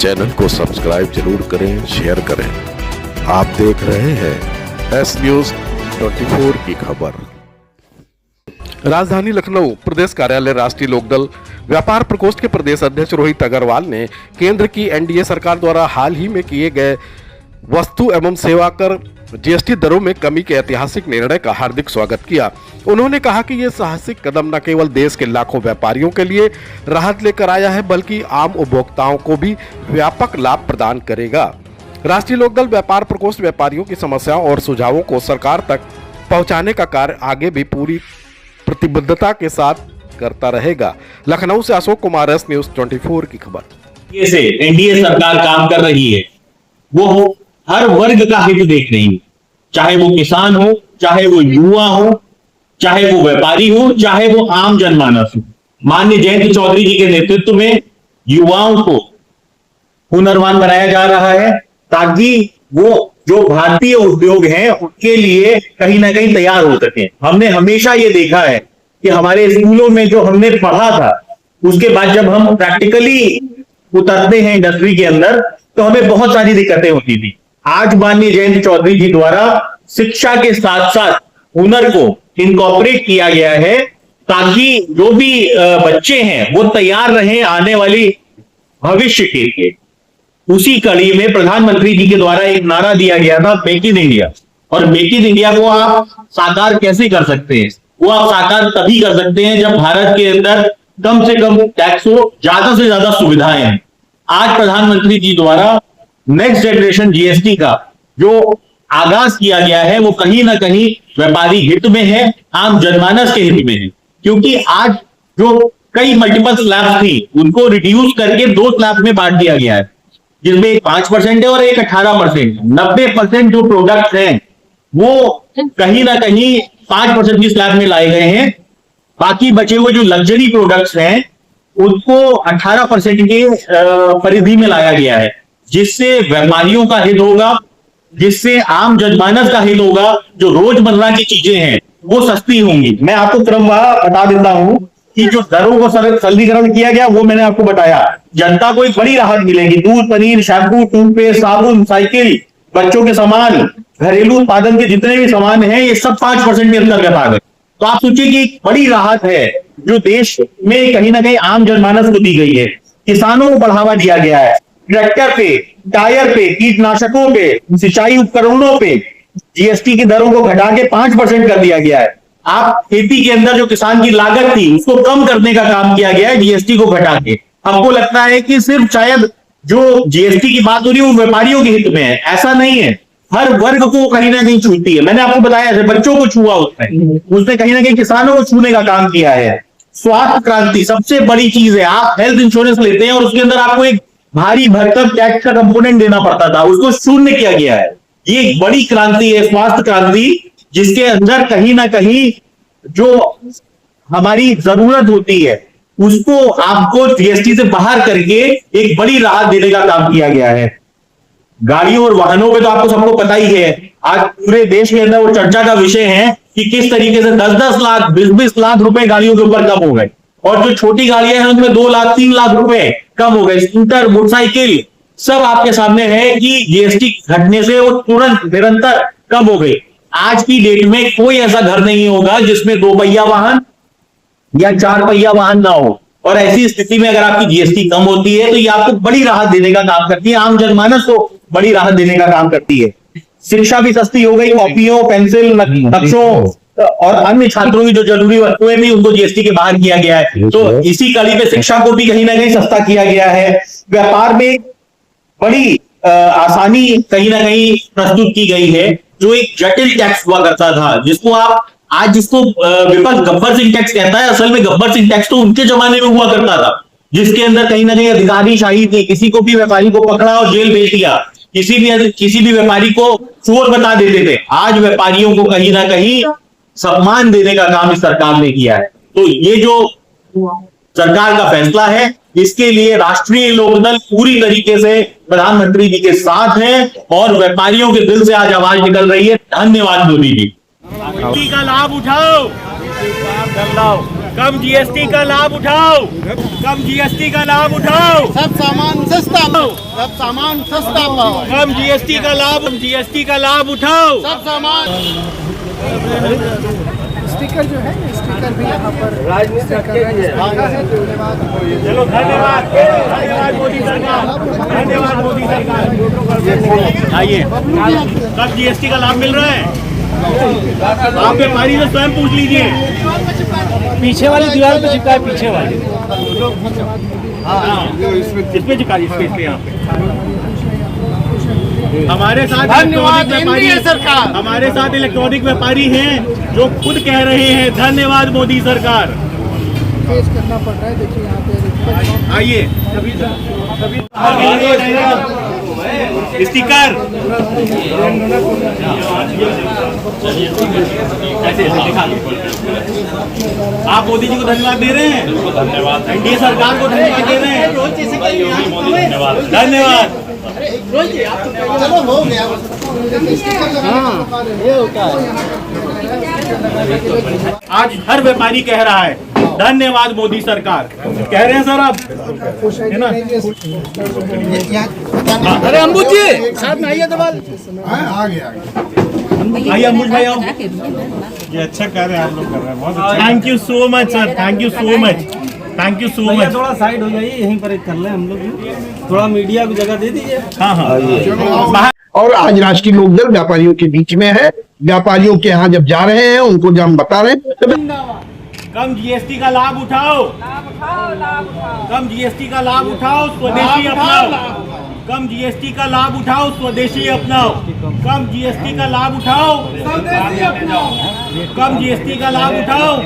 Channel को subscribe जरूर करें, शेयर करें। आप देख रहे हैं एस न्यूज 24 की खबर। राजधानी लखनऊ प्रदेश कार्यालय राष्ट्रीय लोकदल व्यापार प्रकोष्ठ के प्रदेश अध्यक्ष रोहित अग्रवाल ने केंद्र की एनडीए सरकार द्वारा हाल ही में किए गए वस्तु एवं सेवा कर जीएसटी दरों में कमी के ऐतिहासिक निर्णय का हार्दिक स्वागत किया। उन्होंने कहा कि ये साहसिक कदम न केवल देश के लाखों व्यापारियों के लिए राहत लेकर आया है, बल्कि आम उपभोक्ताओं को भी व्यापक लाभ प्रदान करेगा। राष्ट्रीय लोकदल व्यापार प्रकोष्ठ व्यापारियों की समस्याओं और सुझावों को सरकार तक पहुंचाने का कार्य आगे भी पूरी प्रतिबद्धता के साथ करता रहेगा। लखनऊ से अशोक कुमार, एस न्यूज 24 की खबर। एनडीए सरकार काम कर रही है, वो हर वर्ग का हित देख रही है, चाहे वो किसान हो, चाहे वो युवा हो, चाहे वो व्यापारी हो, चाहे वो आम जनमानस हो। माननीय जयंत चौधरी जी के नेतृत्व में युवाओं को हुनरवान बनाया जा रहा है, ताकि वो जो भारतीय उद्योग हैं उनके लिए कहीं ना कहीं तैयार हो सके। हमने हमेशा ये देखा है कि हमारे स्कूलों में जो हमने पढ़ा था, उसके बाद जब हम प्रैक्टिकली उतरते हैं इंडस्ट्री के अंदर, तो हमें बहुत सारी दिक्कतें होती थी। आज माननीय जयंत चौधरी जी द्वारा शिक्षा के साथ साथ हुनर को इनकॉर्पोरेट किया गया है, ताकि जो भी बच्चे हैं वो तैयार रहें आने वाली भविष्य के लिए। उसी कड़ी में प्रधानमंत्री जी के द्वारा एक नारा दिया गया था, मेक इन इंडिया। और मेक इन इंडिया को आप साकार कैसे कर सकते हैं? वो आप साकार तभी कर सकते हैं जब भारत के अंदर कम से कम टैक्स हो, ज्यादा से ज्यादा सुविधाएं हैं। आज प्रधानमंत्री जी द्वारा नेक्स्ट जनरेशन जीएसटी का जो आगाज किया गया है, वो कहीं ना कहीं व्यापारी हित में है, आम जनमानस के हित में है। क्योंकि आज जो कई मल्टीपल स्लैब थी, उनको रिड्यूस करके 2 स्लैब में बांट दिया गया है, जिसमें एक 5% है और एक 18%। 90% जो प्रोडक्ट हैं वो कहीं ना कहीं 5% की स्लैब में लाए गए हैं। बाकी बचे हुए जो लग्जरी प्रोडक्ट्स हैं उनको 18% के परिधि में लाया गया है, जिससे व्यापारियों का हित होगा, जिससे आम जनमानस का हित होगा। जो रोजमर्रा की चीजें हैं वो सस्ती होंगी। मैं आपको क्रमवार बता देता हूं कि जो दरों को सरलीकरण किया गया वो मैंने आपको बताया। जनता को एक बड़ी राहत मिलेगी। दूध, पनीर, शैम्पू, टूथपेस्ट, साबुन, साइकिल, बच्चों के सामान, घरेलू उत्पादन के जितने भी सामान हैं, ये सब 5% के अंतर्गत आ गए। तो आप सोचिए कि एक बड़ी राहत है जो देश में कहीं ना कहीं आम जनमानस को दी गई है। किसानों को बढ़ावा दिया गया है। ट्रैक्टर पे, टायर पे, कीटनाशकों पे, सिंचाई उपकरणों पे जीएसटी की दरों को घटा के 5% कर दिया गया है। आप खेती के अंदर जो किसान की लागत थी उसको कम करने का काम किया गया है जीएसटी को घटा के। हमको लगता है कि सिर्फ शायद जो जीएसटी की बात हो रही है वो व्यापारियों के हित में है, ऐसा नहीं है। हर वर्ग को कहीं ना कहीं छूती है। मैंने आपको बताया है, बच्चों को छुआ उसने कहीं ना कहीं किसानों को छूने का काम किया है। स्वास्थ्य क्रांति सबसे बड़ी चीज है। आप हेल्थ इंश्योरेंस लेते हैं और उसके अंदर आपको एक भारी भरकम टैक्स का कंपोनेंट देना पड़ता था, उसको शून्य किया गया है। ये एक बड़ी क्रांति है, स्वास्थ्य क्रांति, जिसके अंदर कहीं ना कहीं जो हमारी जरूरत होती है उसको आपको जीएसटी से बाहर करके एक बड़ी राहत देने का काम किया गया है। गाड़ियों और वाहनों पे तो आपको सबको पता ही है, आज पूरे देश के अंदर वो चर्चा का विषय है कि किस तरीके से 10-10 लाख 20-20 लाख रुपए गाड़ियों के ऊपर कम हो गए, और जो छोटी गाड़ियां हैं उनमें 2 लाख 3 लाख रुपए कम हो गए। स्कूटर, मोटरसाइकिल सब आपके सामने है कि जीएसटी घटने से वो तुरंत निरंतर कम हो गई। आज की डेट में कोई ऐसा घर नहीं होगा जिसमें 2 पहिया वाहन या 4 पहिया वाहन ना हो। और ऐसी स्थिति में अगर आपकी जीएसटी कम होती है तो ये आपको बड़ी राहत देने का काम करती है, आम जनमानस को बड़ी राहत देने का काम करती है। शिक्षा भी सस्ती हो गई, कॉपियों, पेंसिल, नक्शों और अन्य छात्रों की जो जरूरी वस्तुएं थी उनको जीएसटी के बाहर किया गया है। तो इसी कड़ी पे शिक्षा को भी कहीं ना कहीं सस्ता किया गया है। व्यापार में बड़ी आसानी कहीं ना कहीं प्रस्तुत की गई है। जो एक जटिल टैक्स हुआ करता था, जिसको आप आज जिसको विपक्ष गब्बर सिंह टैक्स कहता है, असल में गब्बर सिंह टैक्स तो उनके जमाने में हुआ करता था, जिसके अंदर कहीं ना कहीं अधिकारीशाही थी। किसी को भी व्यापारी को पकड़ा और जेल भेज दिया, किसी भी व्यापारी को चोर बता देते थे। आज व्यापारियों को कहीं ना कहीं सम्मान देने का काम इस सरकार ने किया है। तो ये जो सरकार का फैसला है, इसके लिए राष्ट्रीय लोकदल पूरी तरीके से प्रधानमंत्री जी के साथ है और व्यापारियों के दिल से आज आवाज निकल रही है। धन्यवाद मोदी जी। का लाभ उठाओ। कम जीएसटी का लाभ उठाओ, कम जीएसटी का लाभ उठाओ, सब सामान सस्ता पाओ, सब सामान सस्ता पाओ, कम जीएसटी का लाभ, जीएसटी का लाभ उठाओ। सब सामान। स्टिकर जो है स्टिकर भी यहाँ पर लगा है। चलो धन्यवाद, धन्यवाद मोदी सरकार, धन्यवाद मोदी सरकार। आइए, कब जीएसटी का लाभ मिल रहा है? आप व्यापारी से स्वयं पूछ लीजिए। पीछे वाली दीवार पे चिपका है, पीछे वाली। हाँ, इसमें चिपका दीजिए, इसमें यहाँ पे। हमारे साथ धन्यवाद इलेक्ट्रॉनिक व्यापारी, एनडीए सरकार। हमारे साथ इलेक्ट्रॉनिक व्यापारी हैं जो खुद कह रहे हैं धन्यवाद मोदी सरकार। फेस करना पड़ रहा है। देखिए यहाँ पे आइए, स्टिकर ऐसे दिखा दो। आप मोदी जी को धन्यवाद दे रहे हैं, धन्यवाद। एनडीए सरकार को धन्यवाद दे रहे हैं, धन्यवाद। चलो हो गया। ये होता है। आज हर व्यापारी कह रहा है धन्यवाद मोदी सरकार। कह रहे हैं सर आप, है ना? अरे अम्बू जी साथ में आइए दबाल। आइए अमूल भाई आओ। ये अच्छा कर रहे हैं आप लोग, कर रहे हैं बहुत अच्छा। Thank you so much sir, thank you so much, thank you so much. थोड़ा साइड हो जाइए, यहीं पर कर लें हम लोग भी। थोड़ा मीडिया को जगह दे दीजिए। हाँ हाँ, और आज राष्ट्रीय लोकदल व्यापारियों के बीच में है। व्यापारियों के यहाँ जब जा रहे हैं उनको जब हम बता रहे हैं कम जीएसटी का लाभ उठाओ, कम जीएसटी का लाभ उठाओ, स्वदेशी अपनाओ, कम जीएसटी का लाभ उठाओ, स्वदेशी अपनाओ, कम जीएसटी का लाभ उठाओ, कम जीएसटी का लाभ उठाओ।